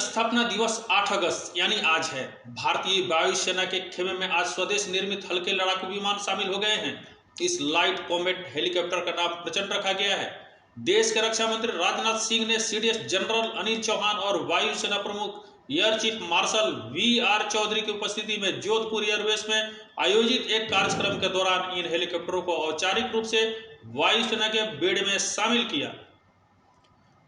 स्थापना दिवस 8 अगस्त यानी आज है। भारतीय वायुसेना के खेमे में आज स्वदेश निर्मित हल्के लड़ाकू विमान शामिल हो गए हैं। इस लाइट कॉम्बैट हेलीकॉप्टर का नाम प्रचंड रखा गया है। देश के रक्षा मंत्री राजनाथ सिंह ने सीडीएस जनरल अनिल चौहान और वायुसेना प्रमुख air chief marshal V R. Chaudhari की उपस्थिति में जोधपुर एयरबेस में आयोजित एक कार्यक्रम के दौरान इन हेलीकॉप्टरों को औपचारिक रूप से वायुसेना के बेड़े में शामिल किया।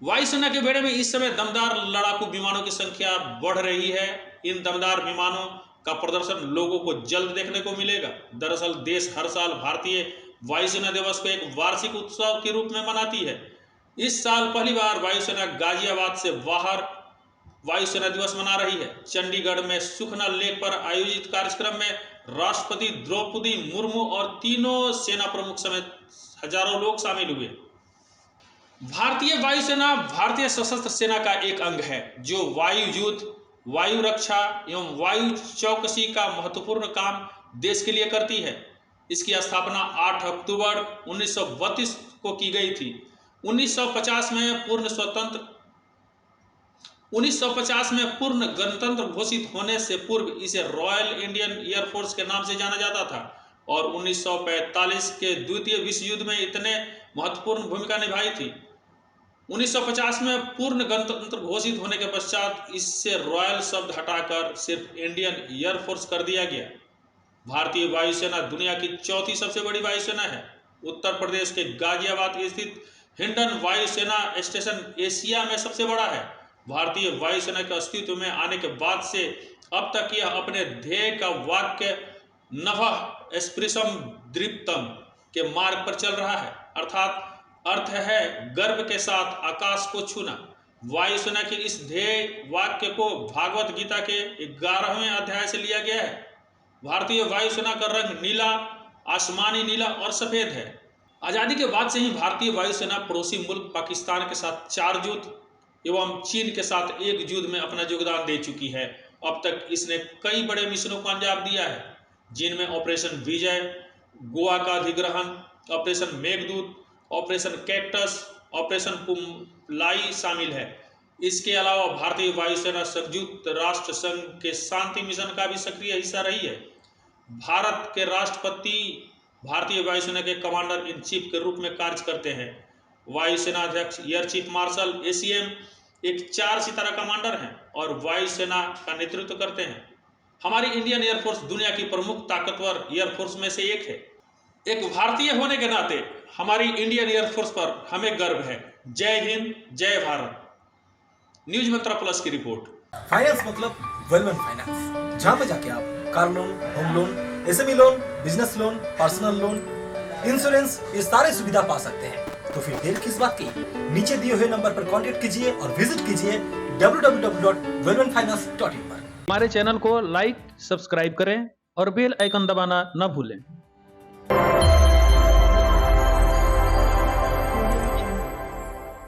वायुसेना के बेड़े में इस समय दमदार लड़ाकू विमानों की संख्या बढ़ रही है। इन दमदार विमानों का प्रदर्शन लोगों को जल्द देखने को मिलेगा। दरअसल देश हर साल भारतीय वायुसेना दिवस को एक वार्षिक उत्सव के रूप में मनाती है। इस साल पहली बार वायुसेना गाजियाबाद से बाहर वायुसेना दिवस मना रही है। चंडीगढ़ में सुखना लेक पर आयोजित कार्यक्रम में राष्ट्रपति द्रौपदी मुर्मू और तीनों सेना प्रमुख समेत हजारों लोग शामिल हुए। भारतीय वायुसेना भारतीय सशस्त्र सेना का एक अंग है जो वायु युद्ध, वायु रक्षा एवं वायु चौकसी का महत्वपूर्ण काम देश के लिए करती है। इसकी स्थापना 8 अक्टूबर 1932 को की गई थी। 1950 में पूर्ण गणतंत्र घोषित होने से पूर्व इसे रॉयल इंडियन एयरफोर्स के नाम से जाना जाता था और 1945 के द्वितीय विश्व युद्ध में इतने महत्वपूर्ण भूमिका निभाई थी। 1950 में पूर्ण गणतंत्र घोषित होने के पश्चात इससे रॉयल शब्द हटाकर सिर्फ इंडियन एयरफोर्स कर दिया गया। भारतीय वायुसेना दुनिया की चौथी सबसे बड़ी वायुसेना है। उत्तर प्रदेश के गाजियाबाद स्थित हिंडन वायुसेना स्टेशन एशिया में सबसे बड़ा है। भारतीय वायुसेना के अस्तित्व में आने के बाद से अब तक यह अपने ध्येय का वाक्य नभः स्पृशम दीप्तम के मार्ग पर चल रहा है, अर्थात अर्थ है गर्व के साथ आकाश को छूना। वायुसेना के इस ध्येय वाक्य को भागवत गीता के 11वें अध्याय से लिया गया है। भारतीय वायुसेना का रंग नीला, आसमानी नीला और सफेद है। आजादी के बाद से ही भारतीय वायुसेना पड़ोसी मुल्क पाकिस्तान के साथ 4 युद्ध एवं चीन के साथ 1 युद्ध में अपना योगदान दे चुकी है। अब तक इसने कई बड़े मिशनों को अंजाम दिया है, जिनमें ऑपरेशन विजय, गोवा का अधिग्रहण, operation Meghdoot, operation cactus, operation Poomalai शामिल है। इसके अलावा भारतीय वायुसेना संयुक्त राष्ट्र संघ के शांति मिशन का भी सक्रिय हिस्सा रही है। भारत के राष्ट्रपति भारतीय वायुसेना के कमांडर इन चीफ के रूप में कार्य करते हैं। वायुसेना अध्यक्ष एयर चीफ मार्शल एसीएम एक 4 सितारा कमांडर हैं और वायुसेना का नेतृत्व करते हैं। हमारी इंडियन एयरफोर्स दुनिया की प्रमुख ताकतवर एयरफोर्स में से एक है। एक भारतीय होने के नाते हमारी इंडियन एयरफोर्स पर हमें गर्व है। जय हिंद, जय भारत। न्यूज मंत्रा प्लस की रिपोर्ट। फाइनेंस मतलब वेलवन फाइनेंस, जहाँ पे जाके आप car loan, home loan, SME loan, business loan, personal loan, insurance, ये सारे सुविधा पा सकते हैं। तो फिर देर किस बात की, नीचे दिए हुए नंबर पर कांटेक्ट कीजिए और विजिट कीजिए www.velvanfinance.in पर। हमारे चैनल को लाइक, सब्सक्राइब करें और बेल आइकन दबाना न भूलें।